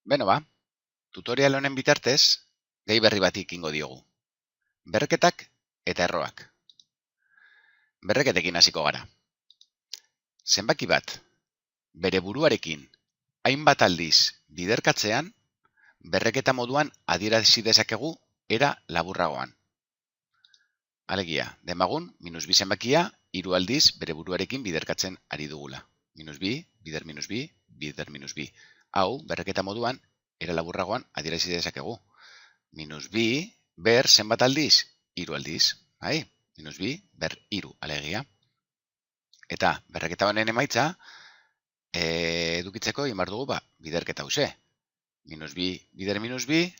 Beno ba, tutorial honen bitartez, gai berri bat ekingo diogu. Berreketak eta erroak. Berreketekin hasiko gara. Zenbaki bat, bere buruarekin hainbat aldiz biderkatzean, berreketa moduan adierazi dezakegu era laburragoan. Alegia, demagun, -2 zenbakia 3 aldiz bere buruarekin biderkatzen ari dugula. -2, bider -2, bider -2. Hau, berreketa moduan, era laburragoan adierazi dezakegu. -2 ber zenbat aldiz? 3 aldiz. Bai? -2 ber 3 alegia. Eta berreketa honen emaitza edukitzeko egin behar dugu biderketa hauxe. -2 bider -2,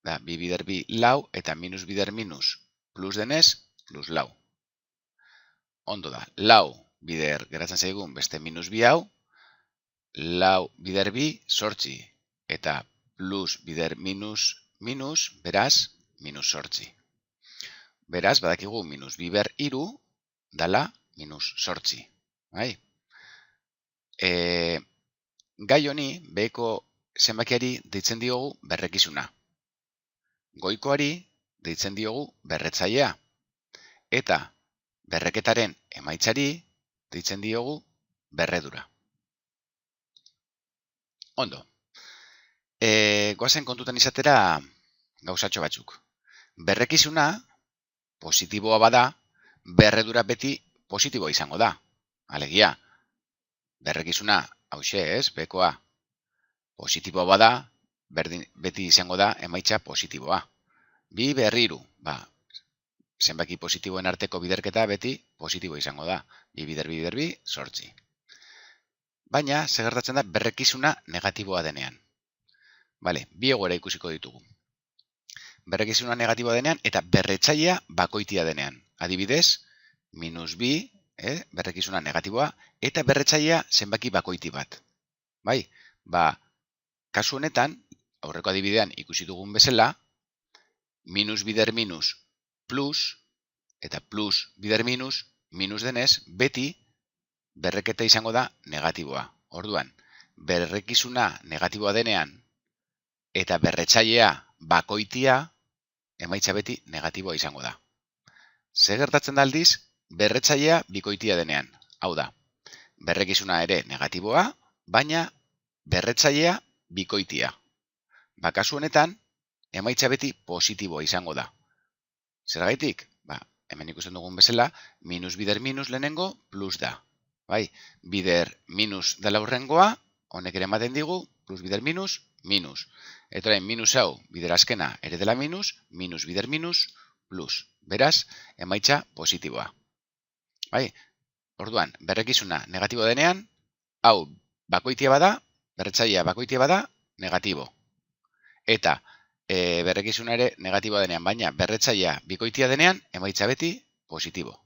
da, 2 bider 2 lau, eta -2 bider minus plus denez, plus lau. Ondo da, lau bider geratzen zaigun beste -2 hau, lau bider 2 zortzi, eta plus bider minus, beraz, minus zortzi. Beraz, badakigu -2 ber 3 dala minus zortzi. Bai? Gai honi, beheko zenbakiari deitzen diogu berrekizuna. Goikoari deitzen diogu berretzailea. Eta berreketaren emaitzari deitzen diogu berredura. Ondo. Goazen kontutan izatera gauzatxo batzuk. Berrekizuna positiboa bada, berredura beti positiboa izango da. Alegia, berrekizuna hauxe ez, bekoa positiboa bada, beti izango da emaitza positiboa. 2 ber 3, zenbaki positiboen arteko biderketa beti positiboa izango da. 2 bider 2 bider 2, zortzi. Baina, zer gertatzen da berrekizuna negatiboa denean. Bale, bi egoera ikusiko ditugu. Berrekizuna negatiboa denean eta berretzailea bakoitia denean. Adibidez, -2, berrekizuna negatiboa, eta berretzailea zenbaki bakoiti bat. Bai, kasu honetan, aurreko adibidean ikusi dugun bezala, minus bider minus plus, eta plus bider minus denez, beti berreketa izango da negatiboa. Orduan, berrekizuna negatiboa denean, eta berretzailea bakoitia, emaitza beti negatiboa izango da. Zer gertatzen da aldiz, berretzailea bikoitia denean. Hau da, berrekizuna ere negatiboa, baina berretzailea bikoitia. Kasu honetan, emaitza beti positiboa izango da. Zergaitik? Hemen ikusten dugun bezala, minus bider minus lehenengo plus da. Bai, bider minus dela hurrengoa, honek ere ematen digu, plus bider minus, minus. Eta orain minus hau, bider azkena ere dela minus bider minus, plus. Beraz, emaitza positiboa. Bai, orduan, berrekizuna negatibo denean, hau bakoitia bada, berretzailea bakoitia bada, negatibo. Eta berrekizuna ere negatiboa denean, baina berretzailea bikoitia denean, emaitza beti positibo.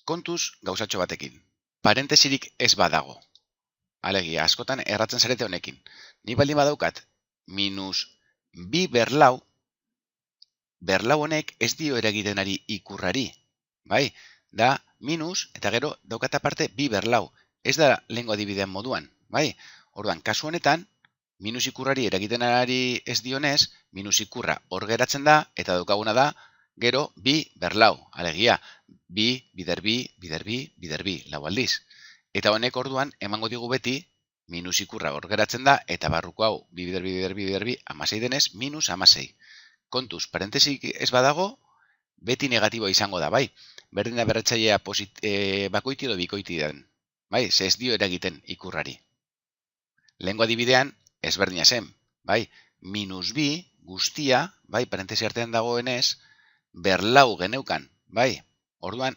Kontuz gauzatxo batekin. Parentesirik ez badago. Alegia, askotan erratzen zarete honekin. Ni baldin badaukat, -2 berlau, berlau honek ez dio eragiten ari ikurrari. Bai, da minus, eta gero daukat aparte 2 berlau. Ez da lehengo adibidean moduan. Bai, orduan, kasu honetan, minus ikurrari eragiten ari ez dionez, minus ikurra hor geratzen da, eta daukaguna da, gero 2 berlau. Alegia, 2 bider 2 bider 2 bider 2, lau aldiz. Eta honek orduan, emango digu beti, minus ikurra hor geratzen da, eta barruko hau, 2 bider 2 bider 2 bider 2, amasei denez, minus amasei. Kontuz, parentesik ez badago, beti negatiboa izango da, bai? Berdin da berretzailea bakoiti edo bikoiti den. Bai, ze ez dio eragiten ikurrari. Lehengo adibidean, ezberdina zen, bai? -2 guztia, bai, parentesi artean dagoenez, berlau geneukan, bai? Orduan,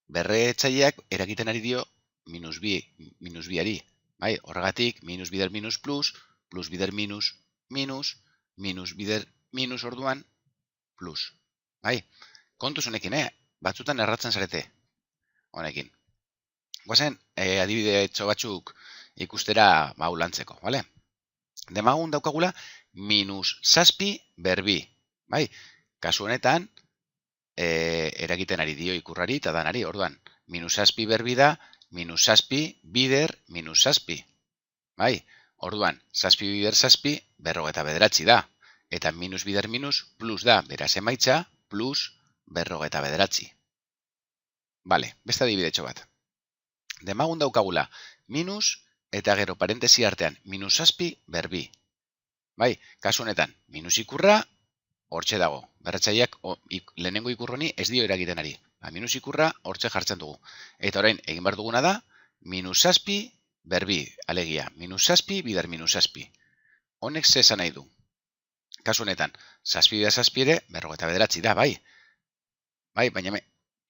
berretzaileak eragiten ari dio -2ari. Bai, horregatik, minus bider minus plus, plus bider minus, minus bider minus orduan, plus. Bai, kontuz honekin, batzutan erratzen zarete honekin. Goazen, adibide etxo batzuk ikustera lantzeko, bale? Demagun daukagula, -7 ber 2. Bai, kasu honetan, eragiten ari dio ikurrari eta danari, orduan, -7 ber 2 da, -7 bider -7. Bai, Orduan, zazpi bider zazpi, 59 da. Eta minus bider minus, plus da, beraz emaitza, plus 59. Bale, beste adibidetxo bat. Demagun daukagula, minus, eta gero parentesi artean, minus zazpi, berbi. Bai, kasu honetan, minus ikurra, hortxe dago. Berretzaileak lehenengo ikurroni ez dio eragiten ari. Minus ikurra hortxe jartzen dugu. Eta orain, egin behar duguna da, minus zazpi, berbi, alegia, minus zazpi, bider minus zazpi. Honek ze esan nahi du. Kasu honetan, zazpi bider zazpi ere, 59 da, bai. Bai, baina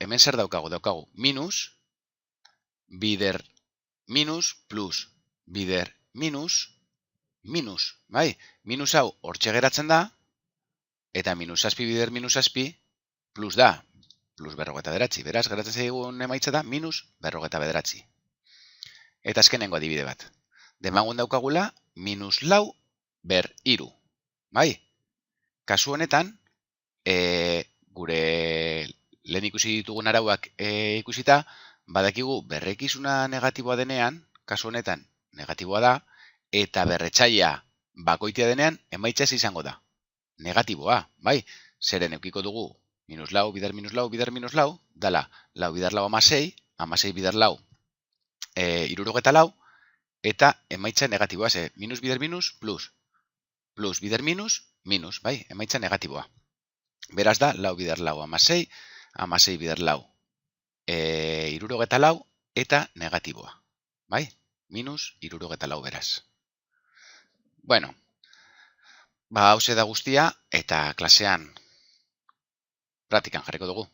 hemen zer daukagu, minus, bider minus, plus, bider minus, minus, bai. Minus hau hortxe geratzen da, eta minus zazpi bider minus zazpi, plus da, plus 59. Beraz, geratzen zaigun emaitza da, minus 59. Eta azkenengo adibide bat. Demagun daukagula, minus lau ber iru. Bai? Kasu honetan, gure lehen ikusi ditugun arauak ikusita, badakigu berrekizuna negatiboa denean, kasu honetan negatiboa da, eta berretzailea bakoitia denean, emaitza ez izango da. Negatiboa, bai? Zeren eukiko dugu, minus lau, bider minus lau, bider minus lau, dala, lau bider lau amasei, amasei bider lau, irurogeta lau, eta emaitza negatiboa, ze minus bider minus, plus. Plus bider minus, minus, bai? Emaitza negatiboa. Beraz da, lau bider lau amasei, amasei bider lau, irurogeta lau, eta negatiboa. Bai? Minus irurogeta lau beraz. Bueno, hauze da guztia, eta klasean praktikan jarriko dugu.